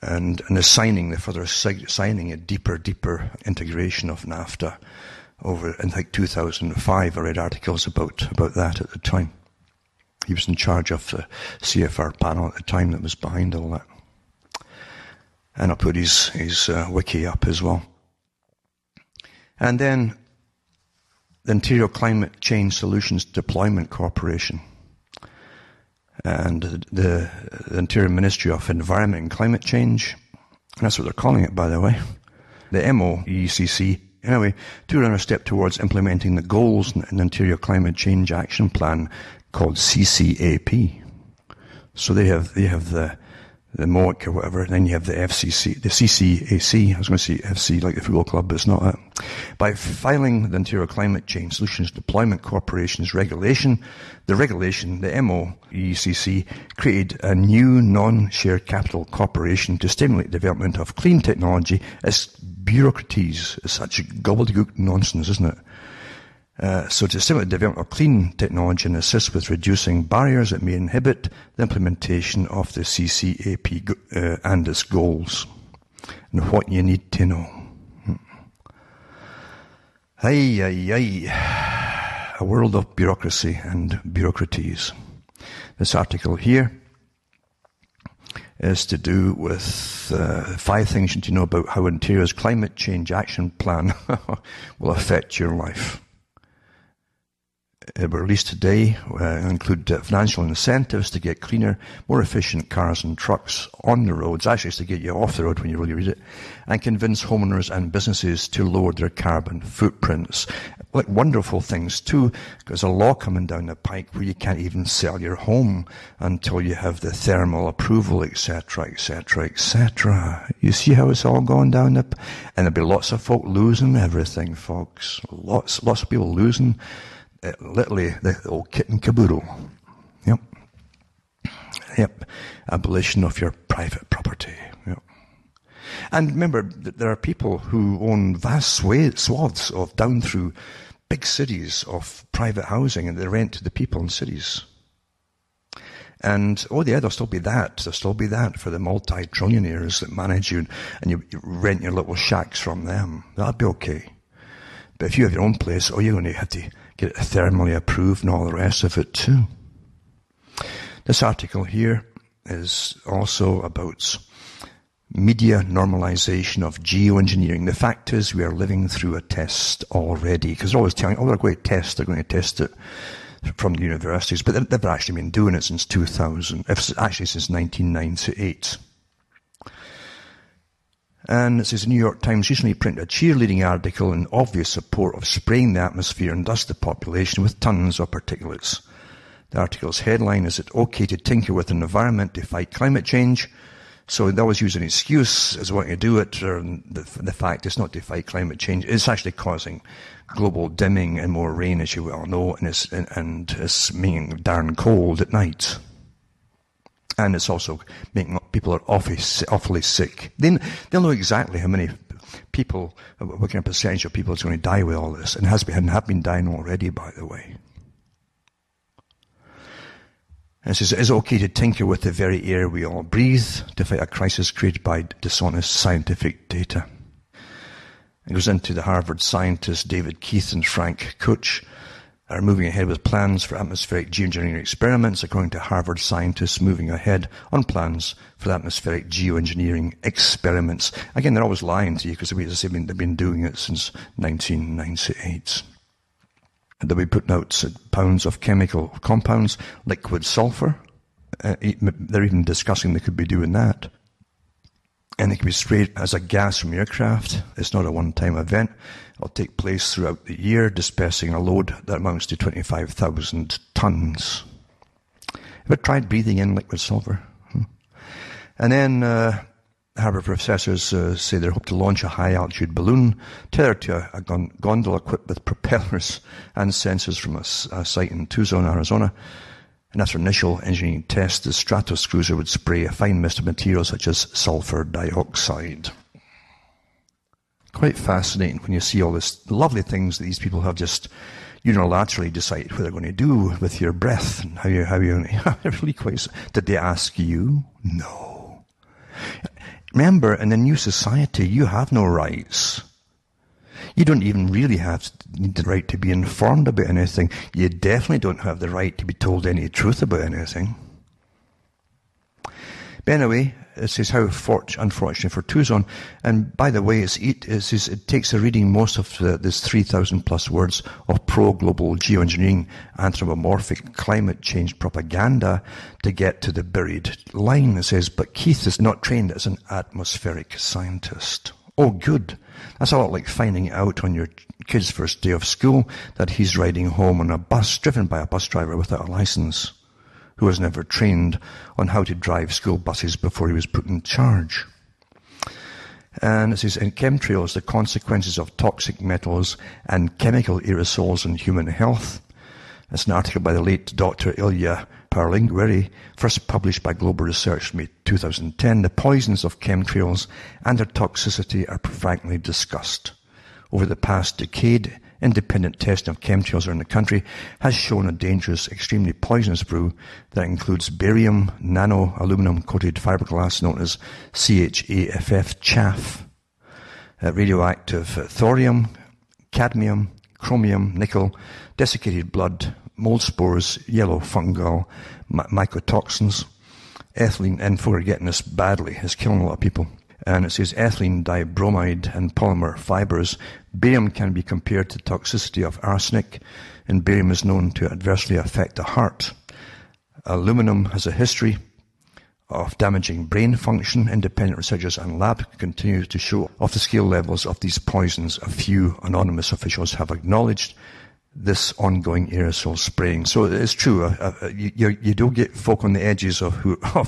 and signing a deeper integration of NAFTA over in like 2005. I read articles about that at the time. He was in charge of the CFR panel at the time that was behind all that. And I'll put his wiki up as well. And then the Ontario Climate Change Solutions Deployment Corporation and the Ontario Ministry of Environment and Climate Change. And that's what they're calling it, by the way. The MOECC. Anyway, to run a step towards implementing the goals in the Ontario Climate Change Action Plan called CCAP. So they have the MOIC or whatever, and then you have the FCC, the CCAC. I was going to say FC like the football club, but it's not that. By filing the Ontario Climate Change Solutions Deployment Corporation's regulation, the MOECC created a new non-share capital corporation to stimulate development of clean technology as bureaucraties. It's such gobbledygook nonsense, isn't it? So to stimulate the development of clean technology and assist with reducing barriers that may inhibit the implementation of the CCAP and its goals. And what you need to know. A world of bureaucracy and bureaucraties. This article here is to do with with 5 things you need to know about how Ontario's climate change action plan will affect your life. It were released today, include financial incentives to get cleaner, more efficient cars and trucks on the roads. Actually, it's to get you off the road when you really read it, and convince homeowners and businesses to lower their carbon footprints. Like wonderful things too. There's a law coming down the pike where you can't even sell your home until you have the thermal approval, etc., etc., etc. You see how it's all going down and there'll be lots of folk losing everything, folks. Lots of people losing. Literally, the old kit and caboodle. Yep. Abolition of your private property. Yep. And remember, there are people who own vast swaths of down through big cities of private housing, and they rent to the people in cities. And, there'll still be that. There'll still be that for the multi-trillionaires that manage you, and you rent your little shacks from them. That'd be okay. But if you have your own place, you're going to have to get it thermally approved and all the rest of it too. This article here is also about media normalization of geoengineering. The fact is we are living through a test already, because they're always telling, they're going to test it from the universities, but they've actually been doing it since 2000, actually since 1998. And it says the New York Times recently printed a cheerleading article in obvious support of spraying the atmosphere and thus the population with tons of particulates. The article's headline is it okay to tinker with an environment to fight climate change? So they always use an excuse as wanting to do it, or the fact it's not to fight climate change. It's actually causing global dimming and more rain, as you well know, and it's making darn cold at night. And it's also making people are awfully sick. They'll know exactly how many people, what kind of percentage of people is going to die with all this, and have been dying already, by the way. And it says it is okay to tinker with the very air we all breathe to fight a crisis created by dishonest scientific data. It goes into the Harvard scientists David Keith and Frank Kuch are moving ahead with plans for atmospheric geoengineering experiments, according to Harvard scientists moving ahead on plans for atmospheric geoengineering experiments. Again, they're always lying to you because they've been doing it since 1998. They'll be putting out pounds of chemical compounds, liquid sulfur. They're even discussing they could be doing that. And it can be sprayed as a gas from aircraft. It's not a one-time event. It'll take place throughout the year, dispersing a load that amounts to 25,000 tons. Have you tried breathing in liquid sulfur? And then Harvard professors say they hope to launch a high-altitude balloon tethered to a gondola equipped with propellers and sensors from a site in Tucson, Arizona. And after initial engineering tests, the Stratos cruiser would spray a fine mist of materials such as sulfur dioxide. Quite fascinating when you see all this lovely things that these people have just unilaterally decided what they're going to do with your breath and how you really quite. Did they ask you? No. Remember, in the new society, you have no rights. You don't even really need the right to be informed about anything. You definitely don't have the right to be told any truth about anything. But anyway, it says how unfortunate for Tucson. And by the way, it takes a reading most of this 3,000 plus words of pro-global geoengineering, anthropomorphic climate change propaganda to get to the buried line. It says, but Keith is not trained as an atmospheric scientist. Oh, good. That's a lot like finding out on your kid's first day of school that he's riding home on a bus driven by a bus driver without a license, who was never trained on how to drive school buses before he was put in charge. And it says, in chemtrails, the consequences of toxic metals and chemical aerosols on human health. That's an article by the late Dr. Ilya Parlingueri, first published by Global Research in May 2010. The poisons of chemtrails and their toxicity are frankly discussed. Over the past decade, independent testing of chemtrails around the country has shown a dangerous, extremely poisonous brew that includes barium, nano-aluminum-coated fiberglass known as CHAFF, chaff, radioactive thorium, cadmium, chromium, nickel, desiccated blood, mold spores, yellow fungal mycotoxins, ethylene, and we're getting this badly, it's killing a lot of people. And it says ethylene dibromide and polymer fibers. Barium can be compared to the toxicity of arsenic, and barium is known to adversely affect the heart. Aluminum has a history of damaging brain function. Independent researchers and lab continue to show off the scale levels of these poisons. A few anonymous officials have acknowledged this ongoing aerosol spraying. So it's true. You do get folk on the edges of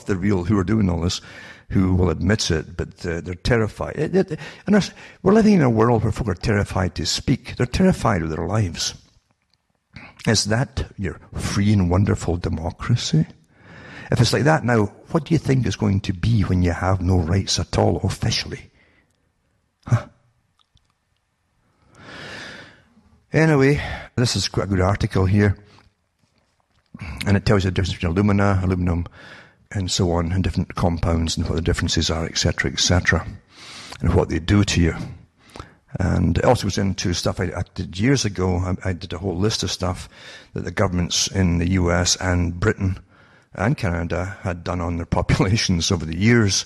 the real who are doing all this, who will admit it, but they're terrified. And we're living in a world where folk are terrified to speak. They're terrified of their lives. Is that your free and wonderful democracy? If it's like that now, what do you think is going to be when you have no rights at all officially? Huh? Anyway, this is quite a good article here. And it tells you the difference between alumina, aluminum, and so on, and different compounds and what the differences are, etc., and what they do to you. And it also goes into stuff I did years ago. I did a whole list of stuff that the governments in the US and Britain and Canada had done on their populations over the years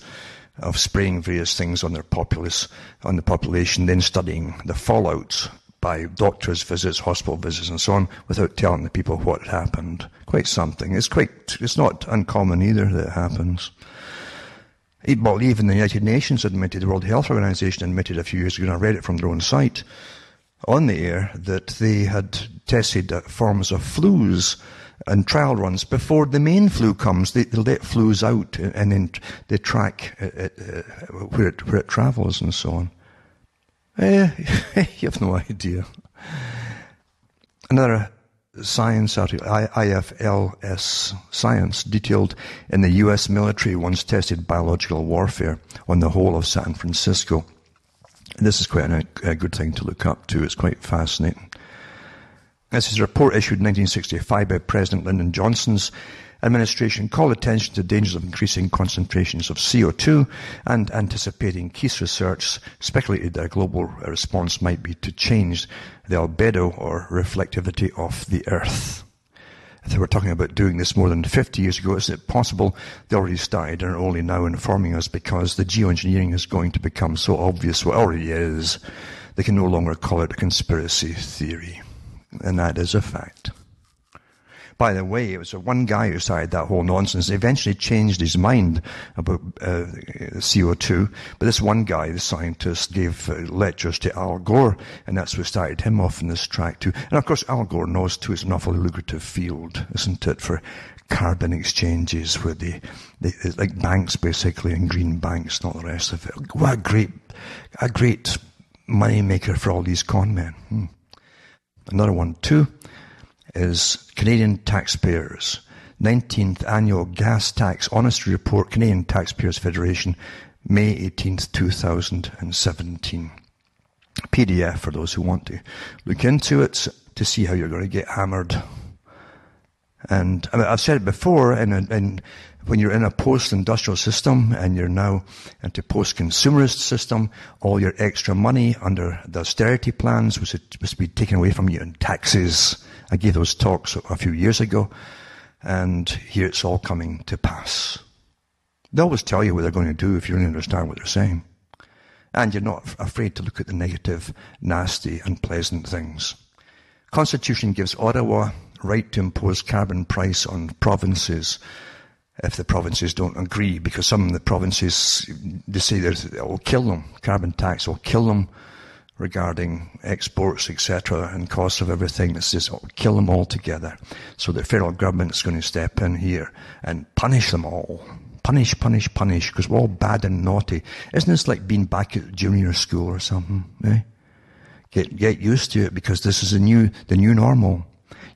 of spraying various things on the population, then studying the fallout by doctors' visits, hospital visits, and so on, without telling the people what had happened. Quite something. It's not uncommon either that it happens. Well, even the United Nations admitted, the World Health Organization admitted a few years ago, and I read it from their own site on the air, that they had tested forms of flus and trial runs before the main flu comes. They let flus out and then they track where it travels and so on. You have no idea. Another science article, IFLS Science, detailed in the US military once tested biological warfare on the whole of San Francisco. This is quite a good thing to look up to. It's quite fascinating. This is a report issued in 1965 by President Lyndon Johnson's administration, called attention to dangers of increasing concentrations of CO2, and anticipating Keith's research speculated that a global response might be to change the albedo or reflectivity of the Earth. If they were talking about doing this more than 50 years ago, is it possible they already started and are only now informing us because the geoengineering is going to become so obvious? Well, it already is. They can no longer call it a conspiracy theory. And that is a fact. By the way, it was one guy who started that whole nonsense. He eventually changed his mind about CO2. But this one guy, the scientist, gave lectures to Al Gore, and that's what started him off in this track too. And of course, Al Gore knows too, it's an awfully lucrative field, isn't it, for carbon exchanges, where they like banks basically, and green banks and all the rest of it. What a great money maker for all these con men. Another one too is Canadian taxpayers. 19th Annual Gas Tax Honesty Report, Canadian Taxpayers Federation, May 18th, 2017. PDF for those who want to look into it to see how you're going to get hammered. And I mean, I've said it before, and when you're in a post-industrial system and you're now into post-consumerist system, all your extra money under the austerity plans was to be taken away from you in taxes. I gave those talks a few years ago, and here it's all coming to pass. They always tell you what they're going to do if you really understand what they're saying. And you're not afraid to look at the negative, nasty, unpleasant things. Constitution gives Ottawa right to impose carbon price on provinces if the provinces don't agree, because some of the provinces, they say it will kill them. Carbon tax will kill them regarding exports, etc., and costs of everything. It's just, it will kill them altogether. So the federal government is going to step in here and punish them all. Punish, because we're all bad and naughty. Isn't this like being back at junior school or something? Eh? Get used to it, because this is the new normal.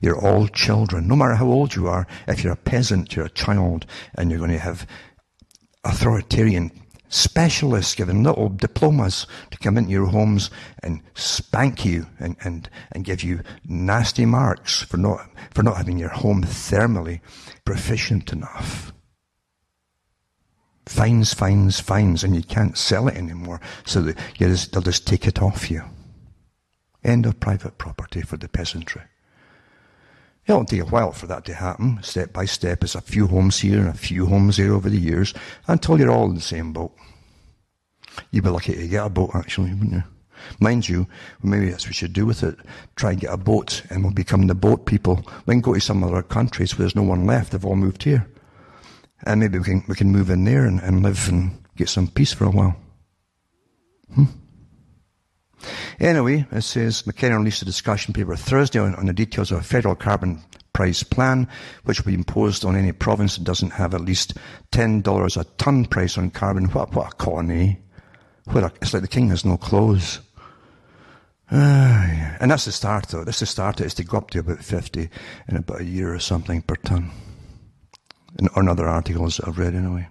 You're all children. No matter how old you are, if you're a peasant, you're a child, and you're going to have authoritarian specialists given little diplomas to come into your homes and spank you and give you nasty marks for not having your home thermally proficient enough. Fines, and you can't sell it anymore, so that they'll just take it off you. End of private property for the peasantry. It'll take a while for that to happen, step by step. It's a few homes here and a few homes there over the years, until you're all in the same boat. You'd be lucky to get a boat, actually, wouldn't you? Mind you, maybe that's what we should do with it. Try and get a boat, and we'll become the boat people. We can go to some other countries where there's no one left. They've all moved here. And maybe we can move in there and live and get some peace for a while. Anyway, it says McKenna released a discussion paper Thursday on the details of a federal carbon price plan, which will be imposed on any province that doesn't have at least $10 a ton price on carbon. What a con, eh? It's like the king has no clothes. And that's the start, though. That's the start. It's to go up to about 50 in about a year or something per ton. Or in other articles that I've read, anyway.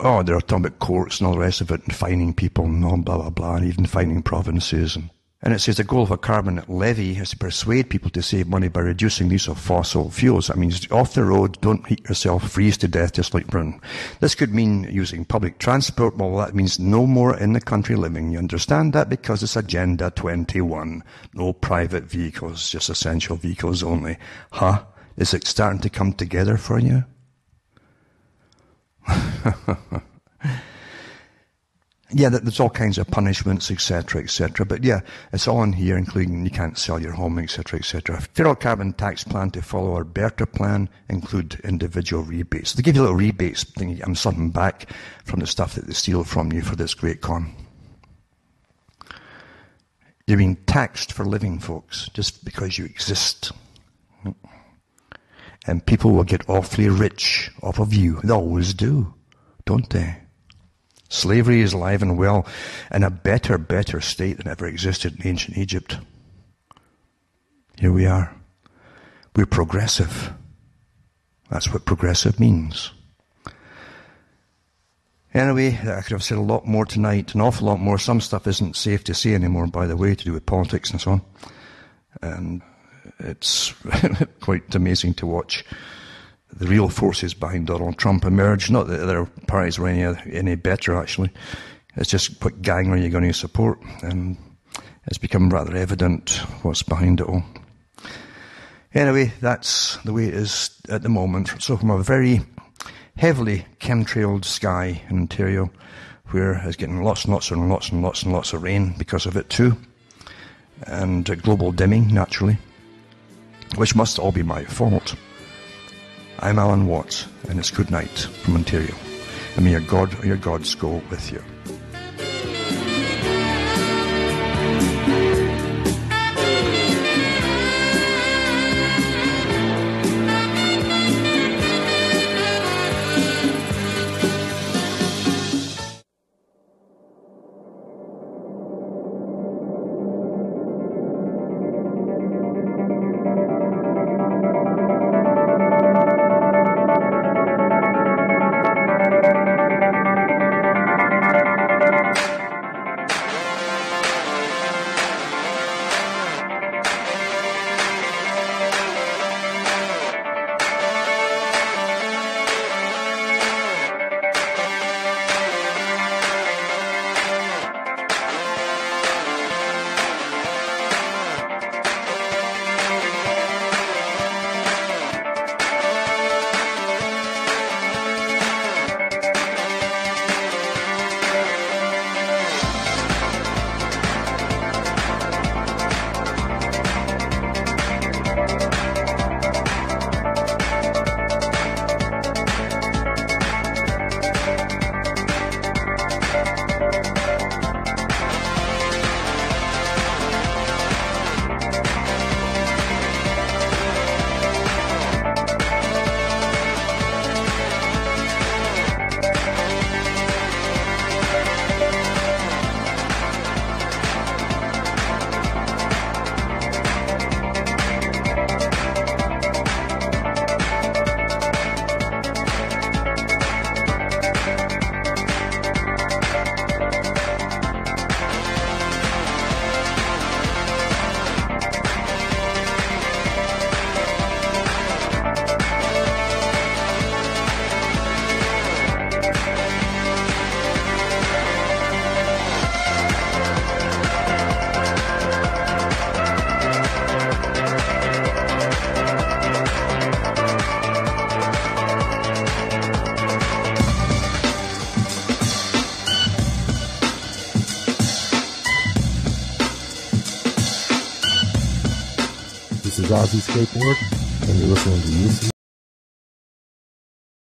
Oh, they're talking about courts and all the rest of it, and fining people and all blah, blah, blah, and even fining provinces. And it says the goal of a carbon levy is to persuade people to save money by reducing the use of fossil fuels. That means off the road, don't heat yourself, freeze to death just like Britain. This could mean using public transport. Well, that means no more in the country living. You understand that? Because it's Agenda 21. No private vehicles, just essential vehicles only. Huh? Is it starting to come together for you? Yeah, there's all kinds of punishments, etc., etc. But yeah, it's all in here, including you can't sell your home, etc., etc. Federal carbon tax plan to follow our Alberta plan include individual rebates. They give you little rebates, thinking I'm something back from the stuff that they steal from you for this great con. You're being taxed for living, folks, just because you exist. And people will get awfully rich off of you. They always do, don't they? Slavery is alive and well in a better state than ever existed in ancient Egypt. Here we are. We're progressive. That's what progressive means. Anyway, I could have said a lot more tonight, an awful lot more. Some stuff isn't safe to say anymore, by the way, to do with politics and so on. And it's quite amazing to watch the real forces behind Donald Trump emerge. Not that the other parties were any better, actually. It's just what gang are you going to support? And it's become rather evident what's behind it all. Anyway, that's the way it is at the moment. So from a very heavily chemtrailed sky in Ontario, where it's getting lots and lots and lots and lots and lots of rain because of it too, and global dimming, naturally, which must all be my fault. I'm Alan Watts, and it's good night from Ontario. And may your God or your gods go with you. is Ozzy Skateboard, and you're listening to UC